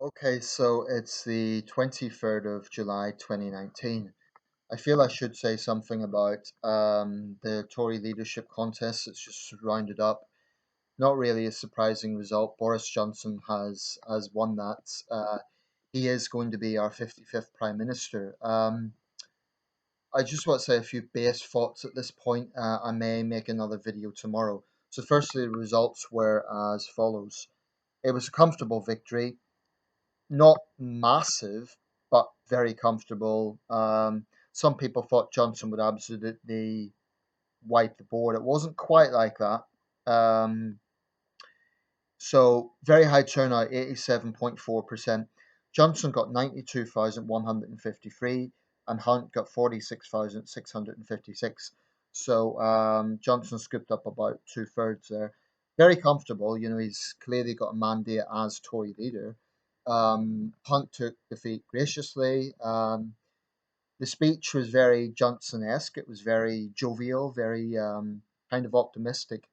Okay, so it's the 23rd of July 2019. I feel I should say something about the Tory leadership contest that's just rounded up. Not really a surprising result. Boris Johnson has won that. He is going to be our 55th Prime Minister. I just want to say a few base thoughts at this point. I may make another video tomorrow. So, firstly, the results were as follows. It was a comfortable victory, not massive, but very comfortable. Some people thought Johnson would absolutely wipe the board. It wasn't quite like that. Um, so very high turnout, 87.4%. Johnson got 92,153 and Hunt got 46,656. So Johnson scooped up about two-thirds there. Very comfortable. He's clearly got a mandate as Tory leader. Hunt took defeat graciously. The speech was very Johnson-esque. It was very jovial, very kind of optimistic.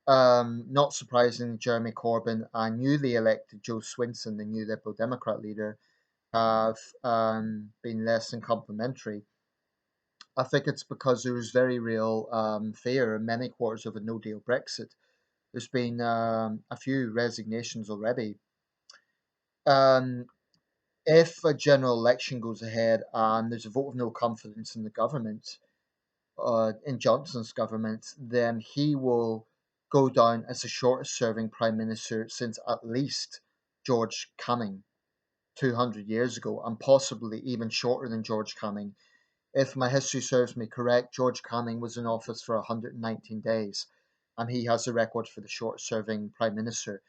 Not surprisingly, Jeremy Corbyn and newly elected Joe Swinson, the new Liberal Democrat leader, have been less than complimentary. I think it's because there was very real fear in many quarters of a no deal Brexit. There's been a few resignations already. Um, if a general election goes ahead and there's a vote of no confidence in the government, in Johnson's government, then he will go down as the shortest serving prime minister since at least George Canning 200 years ago, and possibly even shorter than George Canning. If my history serves me correct, George Canning was in office for 119 days, and he has the record for the shortest serving prime minister.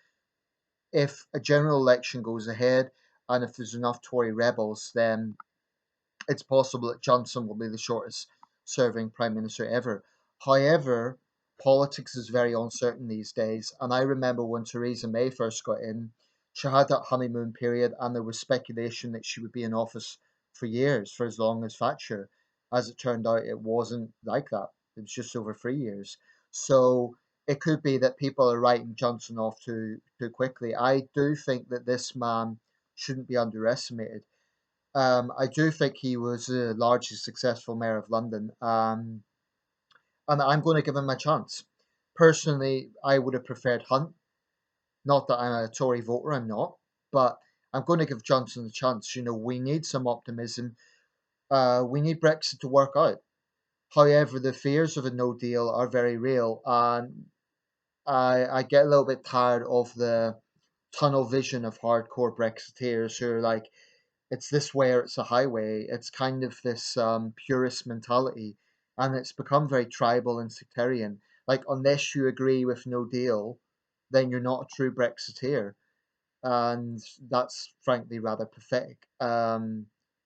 If a general election goes ahead, and if there's enough Tory rebels, then it's possible that Johnson will be the shortest serving prime minister ever. However, politics is very uncertain these days, and I remember when Theresa May first got in, she had that honeymoon period, and there was speculation that she would be in office for years, for as long as Thatcher. As it turned out, it wasn't like that. It was just over 3 years. So it could be that people are writing Johnson off too quickly. I do think that this man shouldn't be underestimated. I do think he was a largely successful mayor of London, and I'm going to give him a chance. Personally, I would have preferred Hunt. Not that I'm a Tory voter, I'm not, but I'm going to give Johnson a chance. We need some optimism. We need Brexit to work out. However, the fears of a no deal are very real, and I get a little bit tired of the tunnel vision of hardcore Brexiteers who are like, it's this way or it's a highway. It's kind of this purist mentality, and it's become very tribal and sectarian. Like, unless you agree with no deal, then you're not a true Brexiteer, and that's frankly rather pathetic.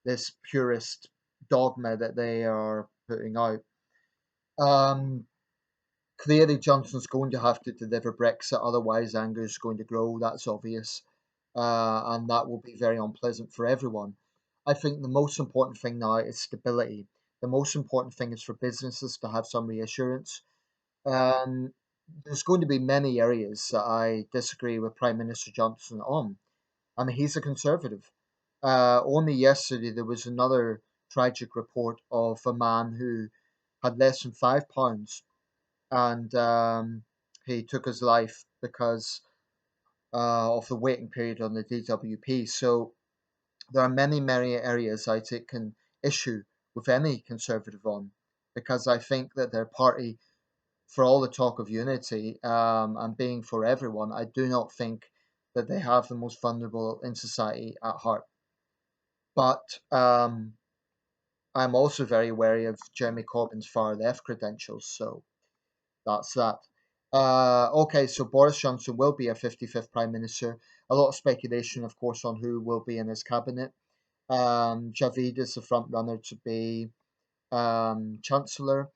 This purist dogma that they are putting out. Um, Clearly, Johnson's going to have to deliver Brexit, otherwise, anger is going to grow. That's obvious. And that will be very unpleasant for everyone. I think the most important thing now is stability. The most important thing is for businesses to have some reassurance. Um, there's going to be many areas that I disagree with Prime Minister Johnson on. I mean, he's a conservative. Only yesterday there was another tragic report of a man who had less than £5 and he took his life because of the waiting period on the DWP. So there are many, many areas I take an issue with any Conservative on, because I think that their party, for all the talk of unity and being for everyone, I do not think that they have the most vulnerable in society at heart. But I'm also very wary of Jeremy Corbyn's far left credentials, so that's that. Okay, so Boris Johnson will be a 55th Prime Minister. A lot of speculation, of course, on who will be in his cabinet. Javid is the front runner to be Chancellor.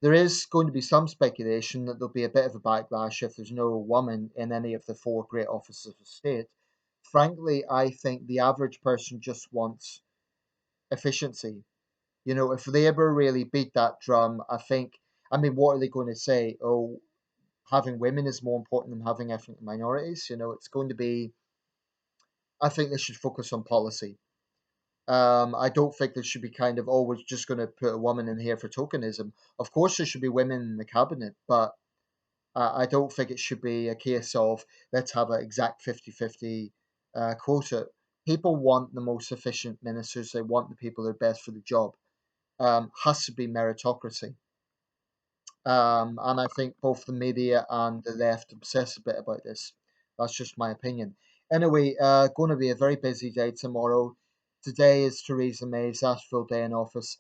There is going to be some speculation that there'll be a bit of a backlash if there's no woman in any of the four great offices of state. Frankly, I think the average person just wants efficiency. If Labour really beat that drum, I mean, what are they going to say? Oh, having women is more important than having ethnic minorities. It's going to be I think they should focus on policy. I don't think there should be kind of, oh, we're just going to put a woman in here for tokenism. Of course, there should be women in the cabinet, but I don't think it should be a case of let's have an exact 50-50 quota. People want the most efficient ministers. They want the people that are best for the job. Has to be meritocracy. And I think both the media and the left obsess a bit about this. That's just my opinion. Anyway, going to be a very busy day tomorrow. Today is Theresa May's last full day in office.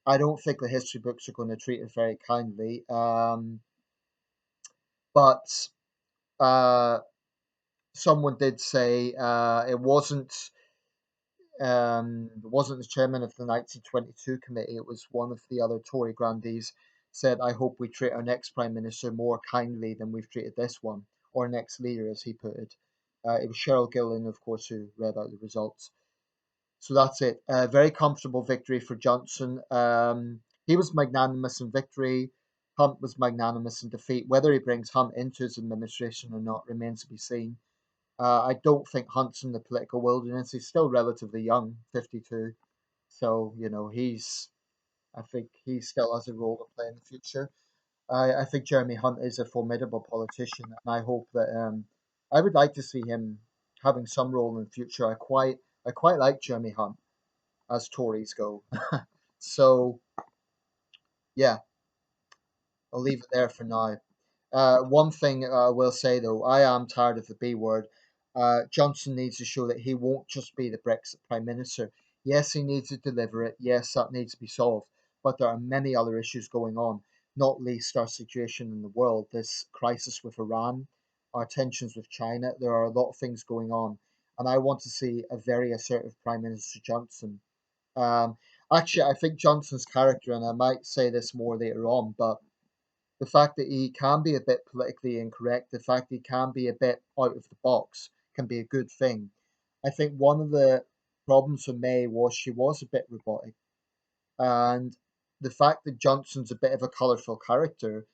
I don't think the history books are going to treat her very kindly. But uh, someone did say it wasn't the chairman of the 1922 committee. It was one of the other Tory grandees said, "I hope we treat our next prime minister more kindly than we've treated this one, or next leader," as he put it. It was Cheryl Gillen, of course, who read out the results. So that's it. A very comfortable victory for Johnson. He was magnanimous in victory. Hunt was magnanimous in defeat. Whether he brings Hunt into his administration or not remains to be seen. I don't think Hunt's in the political wilderness. He's still relatively young, 52. So, I think he still has a role to play in the future. I think Jeremy Hunt is a formidable politician, and I hope that I would like to see him having some role in the future. I quite like Jeremy Hunt as Tories go. So, yeah, I'll leave it there for now. One thing I will say though, I am tired of the B word. Johnson needs to show that he won't just be the Brexit Prime Minister. Yes, he needs to deliver it. Yes, that needs to be solved. But there are many other issues going on, not least our situation in the world, this crisis with Iran, our tensions with China. There are a lot of things going on. And I want to see a very assertive Prime Minister Johnson. Um, Actually, I think Johnson's character, and I might say this more later on, but the fact that he can be a bit politically incorrect, the fact he can be a bit out of the box, can be a good thing. I think one of the problems for May was she was a bit robotic, and the fact that Johnson's a bit of a colourful character.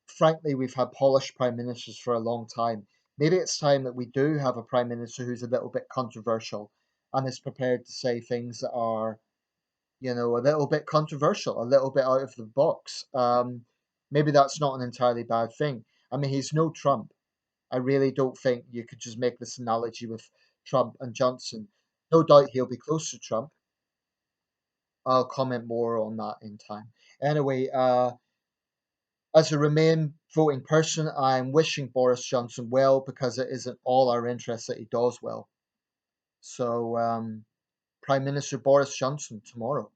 Frankly, we've had polished prime ministers for a long time. Maybe it's time that we do have a prime minister who's a little bit controversial and is prepared to say things that are a little bit controversial, a little bit out of the box. Maybe that's not an entirely bad thing. I mean, he's no Trump. I really don't think you could just make this analogy with Trump and Johnson. No doubt he'll be close to Trump. I'll comment more on that in time. Anyway, as a Remain voting person, I'm wishing Boris Johnson well because it is in all our interests that he does well. So, Prime Minister Boris Johnson tomorrow.